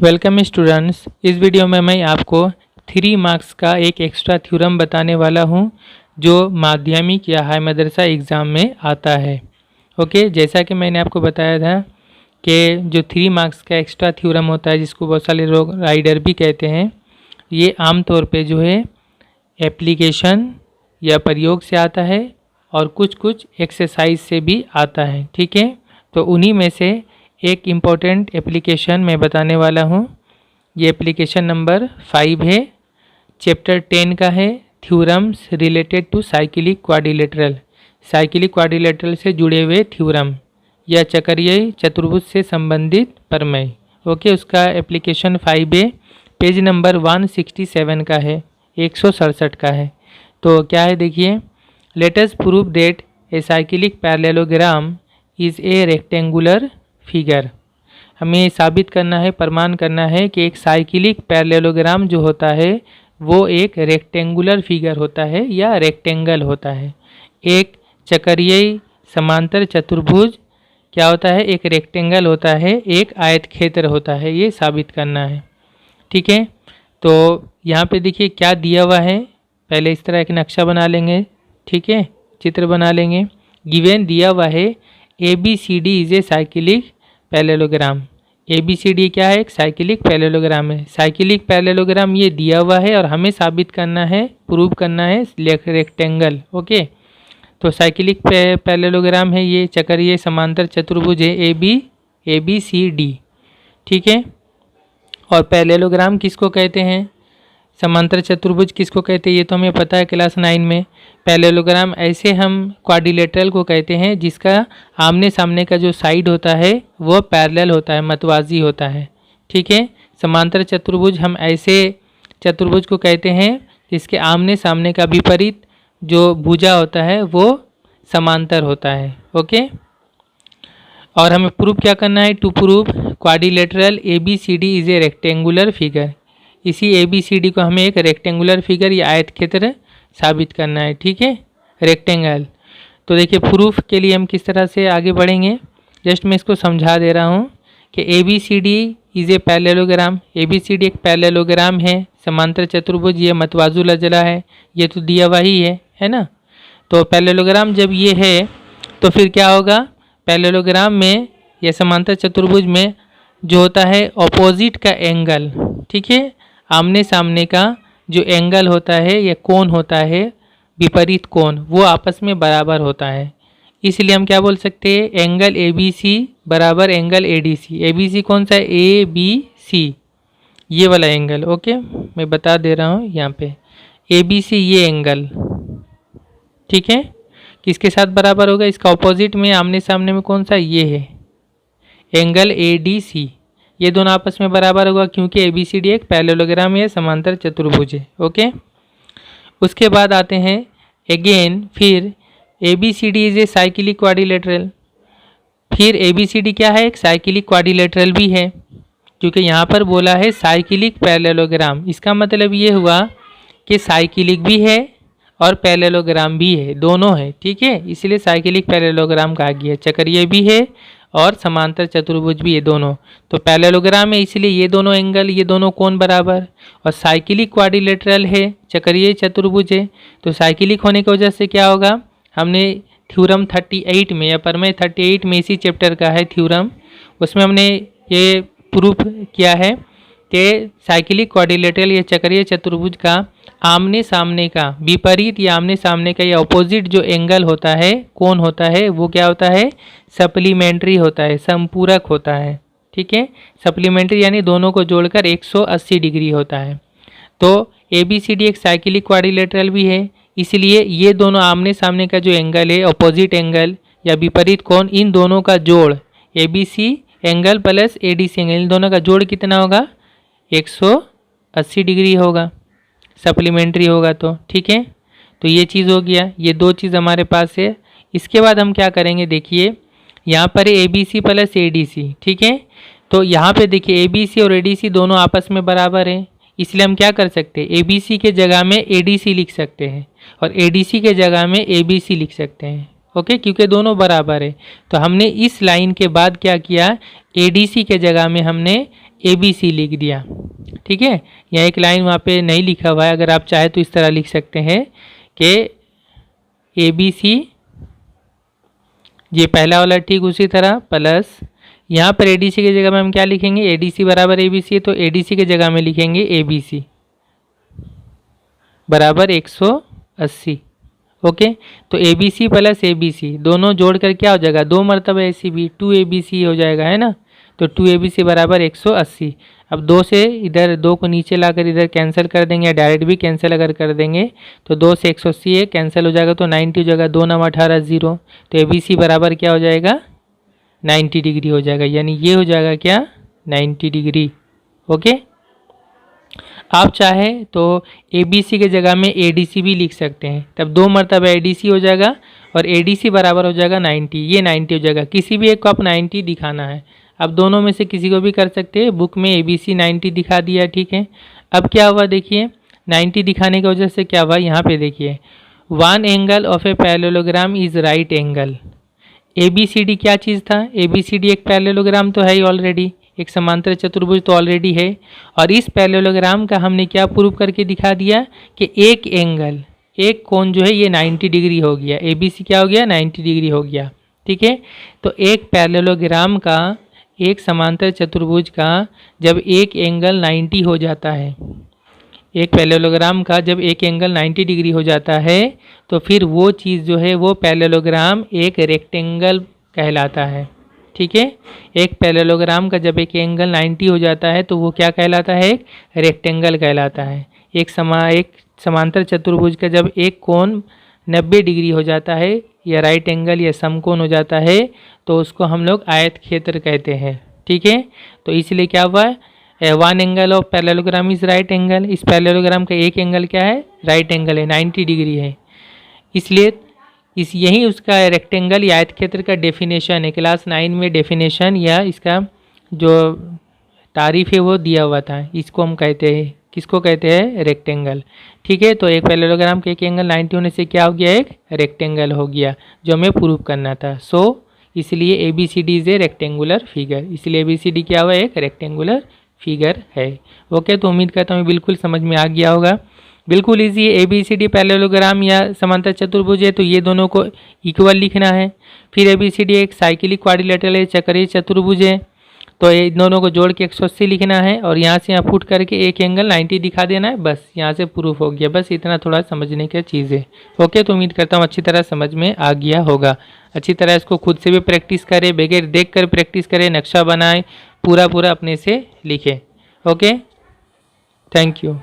Welcome students. इस video में मैं आपको 3 मार्क्स का एक एक्स्ट्रा थ्योरम बताने वाला हूं जो माध्यमिक या हाई मदरसा एग्ज़ाम में आता है। ओके, जैसा कि मैंने आपको बताया था कि जो 3 मार्क्स का एक्स्ट्रा थ्योरम होता है जिसको बहुत सारे लोग राइडर भी कहते हैं, ये आम तौर पे जो है एप्लीकेशन या प्रयोग से आता है और कुछ एक्सरसाइज से भी आता है। ठीक है, तो उन्हीं में से एक इम्पॉर्टेंट एप्लीकेशन मैं बताने वाला हूँ। ये एप्लीकेशन नंबर 5 है, चैप्टर 10 का है, theorems related to cyclic quadrilateral. Cyclic quadrilateral से जुड़े हुए थ्योरम या चक्रीय चतुर्भुज से संबंधित प्रमेय। ओके, उसका एप्लीकेशन 5 है, पेज नंबर 167 का है, 167 का है। तो क्या है देखिए, let us prove that a cyclic parallelogram is a rectangular figure. हमें साबित करना है, प्रमाण करना है कि एक साइक्लिक पैरेललोग्राम जो होता है वो एक रेक्टेंगुलर फिगर होता है या रेक्टेंगल होता है। एक चक्रीय समांतर चतुर्भुज क्या होता है, एक रेक्टेंगल होता है, एक आयतक्षेत्र होता है, ये साबित करना है। ठीक है, तो यहाँ पे देखिए क्या दिया हुआ है। पहले इस तरह एक नक्शा बना लेंगे, ठीक है, चित्र बना लेंगे। गिवन दिया हुआ है ABCD is a cyclic parallelogram. ABCD क्या है, एक साइक्लिक पैरेललोग्राम है। साइक्लिक पैरेललोग्राम ये दिया हुआ है और हमें साबित करना है, प्रूव करना है रेक्टेंगल। ओके, तो साइक्लिक पैरेललोग्राम है, ये चक्रीय समांतर चतुर्भुज है ABCD। ठीक है, और पैरेललोग्राम किसको कहते हैं, समांतर चतुर्भुज किसको कहते हैं, ये तो हमें पता है क्लास 9 में। पैरेललोग्राम ऐसे हम क्वाड्रिलेटरल को कहते हैं जिसका आमने सामने का जो साइड होता है वो पैरेलल होता है, मतवाजी होता है। ठीक है, समांतर चतुर्भुज हम ऐसे चतुर्भुज को कहते हैं जिसके आमने सामने का विपरीत जो भुजा होता है वो समांतर होता है। ओके, और हमें प्रूव क्या करना है, to prove quadrilateral ABCD is a rectangular figure. इसी ABCD को हमें एक रेक्टेंगुलर फिगर या आयतक्षेत्र साबित करना है। ठीक है, रेक्टेंगल। तो देखिए प्रूफ के लिए हम किस तरह से आगे बढ़ेंगे, जस्ट मैं इसको समझा दे रहा हूँ कि ABCD is a parallelogram. ABCD एक पैरेललोग्राम है, समांतर चतुर्भुज, ये मतवाजु लजला है, ये तो दिया हुआ ही है ना। तो पैरेललोग्राम जब ये है तो फिर क्या होगा, पैरेललोग्राम में या समांतर चतुर्भुज में जो होता है ऑपोजिट का एंगल, ठीक है, आमने सामने का जो एंगल होता है या कोण होता है, विपरीत कोण, वो आपस में बराबर होता है। इसलिए हम क्या बोल सकते हैं, एंगल ABC बराबर एंगल ADC। ABC कौन सा है, ABC, ये वाला एंगल। ओके, मैं बता दे रहा हूँ यहाँ पे ABC ये एंगल, ठीक है, किसके साथ बराबर होगा, इसका ऑपोजिट में आमने सामने में कौन सा, ये है एंगल ADC। ये दोनों आपस में बराबर होगा क्योंकि ABCD एक पैरेललोग्राम है, समांतर चतुर्भुज है। ओके, उसके बाद आते हैं अगेन, फिर ABCD is a cyclic quadrilateral. फिर ABCD क्या है, एक साइक्लिक क्वाड्रिलेटरल भी है, क्योंकि यहाँ पर बोला है साइक्लिक पैरेललोग्राम। इसका मतलब ये हुआ कि साइक्लिक भी है और पैरेललोग्राम भी है, दोनों है। ठीक है, इसलिए साइक्लिक पैरेललोग्राम कहा गया। चक्रीय भी है और समांतर चतुर्भुज भी है, दोनों। तो पैरेललोग्राम है इसलिए ये दोनों एंगल, ये दोनों कोण बराबर, और साइक्लिक क्वाड्रिलेटरल है, चक्रीय चतुर्भुज है। तो साइक्लिक होने की वजह से क्या होगा, हमने थ्योरम 38 में या प्रमेय 38 में इसी चैप्टर का है थ्योरम, उसमें हमने ये प्रूफ किया है कि साइक्लिक क्वाड्रिलेटरल या चक्रीय चतुर्भुज का आमने सामने का विपरीत या आमने सामने का या अपोजिट जो एंगल होता है, कोण होता है, वो क्या होता है, सप्लीमेंट्री होता है, संपूरक होता है। ठीक है, सप्लीमेंट्री यानी दोनों को जोड़कर 180 डिग्री होता है। तो ABCD एक साइक्लिक क्वाड्रिलेटरल भी है, इसलिए ये दोनों आमने सामने का जो एंगल है, अपोजिट एंगल या विपरीत कोण, इन दोनों का जोड़ ABC angle plus ADC angle, इन दोनों का जोड़ कितना होगा, 180 डिग्री होगा, सप्लीमेंट्री होगा। तो ठीक है, तो ये चीज़ हो गया, ये दो चीज़ हमारे पास है। इसके बाद हम क्या करेंगे, देखिए यहाँ पर ABC प्लस ADC। ठीक है, तो यहाँ पे देखिए ABC और ADC दोनों आपस में बराबर हैं, इसलिए हम क्या कर सकते हैं, ABC के जगह में ADC लिख सकते हैं और ADC के जगह में ABC लिख सकते हैं। ओके, क्योंकि दोनों बराबर है। तो हमने इस लाइन के बाद क्या किया, ADC के जगह में हमने ABC लिख दिया, ठीक है। यहाँ एक लाइन वहाँ पे नहीं लिखा हुआ है, अगर आप चाहे तो इस तरह लिख सकते हैं कि ABC, ये पहला वाला ठीक उसी तरह, प्लस यहाँ पर ADC की जगह में हम क्या लिखेंगे, ADC बराबर ABC है, तो ADC की जगह में लिखेंगे ABC बराबर 180। ओके, तो ABC प्लस ABC दोनों जोड़ कर क्या हो जाएगा, 2 मरतबा ACB 2ABC हो जाएगा, है ना। तो 2ABC बराबर 180। अब 2 से इधर 2 को नीचे लाकर इधर कैंसिल कर देंगे, या डायरेक्ट भी कैंसिल अगर कर देंगे तो 2 से 180 है, कैंसिल हो जाएगा तो 90 हो जाएगा, 2 9 18 0। तो ABC बराबर क्या हो जाएगा, 90 डिग्री हो जाएगा, यानी ये हो जाएगा क्या, 90 डिग्री। ओके, आप चाहे तो ABC के जगह में ADC भी लिख सकते हैं, तब 2 मरतबा ADC हो जाएगा और ADC बराबर हो जाएगा 90, ये 90 हो जाएगा। किसी भी एक को आप 90 दिखाना है, आप दोनों में से किसी को भी कर सकते हैं। बुक में ABC 90 दिखा दिया, ठीक है। अब क्या हुआ देखिए, 90 दिखाने की वजह से क्या हुआ, यहाँ पे देखिए, 1 angle of a parallelogram is right angle. ABCD क्या चीज़ था, ABCD एक पैरेललोग्राम तो है ही ऑलरेडी, एक समांतर चतुर्भुज तो ऑलरेडी है, और इस पैरेललोग्राम का हमने क्या प्रूव करके दिखा दिया कि एक एंगल, एक कोण जो है ये 90 डिग्री हो गया, ABC क्या हो गया, 90 डिग्री हो गया, ठीक है। तो एक पैरेललोग्राम का, एक समांतर चतुर्भुज का जब एक एंगल 90 हो जाता है, एक पैरेललोग्राम का जब एक एंगल 90 डिग्री हो जाता है, तो फिर वो चीज़ जो है वो पैरेललोग्राम एक रेक्टेंगल कहलाता है, ठीक है। एक पैरेललोग्राम का जब एक एंगल 90 हो जाता है तो वो क्या कहलाता है, एक रेक्टेंगल कहलाता है। एक समांतर चतुर्भुज का जब एक कोण 90 डिग्री हो जाता है, या राइट एंगल या समकोण हो जाता है, तो उसको हम लोग आयत क्षेत्र कहते हैं, ठीक है। तो इसलिए क्या हुआ, 1 angle of parallelogram is right angle, इस पैरेललोग्राम का एक एंगल क्या है, राइट एंगल है, 90 डिग्री है, इसलिए यही उसका रेक्टेंगल या आयत क्षेत्र का डेफिनेशन है। क्लास 9 में डेफिनेशन या इसका जो तारीफ है वो दिया हुआ था, इसको हम कहते हैं, किसको कहते हैं, रेक्टेंगल, ठीक है। तो एक पैरेललोग्राम के एक एंगल 90 होने से क्या हो गया, एक रेक्टेंगल हो गया, जो हमें प्रूव करना था। सो इसलिए ABCD is a rectangular figure, इसलिए ABCD क्या हुआ, एक रेक्टेंगुलर फिगर है। ओके, तो उम्मीद करता हूँ बिल्कुल समझ में आ गया होगा। बिल्कुल इजी, ABCD पैरेललोग्राम या समांतर चतुर्भुज है तो ये दोनों को इक्वल लिखना है। फिर ABCD एक साइक्लिक क्वाड्रिलेटरल है, चक्रीय चतुर्भुज है, तो ये दोनों को जोड़ के 180 लिखना है, और यहाँ से यहाँ पुट करके एक एंगल 90 दिखा देना है, बस यहाँ से प्रूफ हो गया। बस इतना थोड़ा समझने की चीज़ है। ओके, तो उम्मीद करता हूँ अच्छी तरह समझ में आ गया होगा। अच्छी तरह इसको खुद से भी प्रैक्टिस करें, बगैर देख कर प्रैक्टिस करें, नक्शा बनाएं, पूरा अपने से लिखें। Okay, thank you.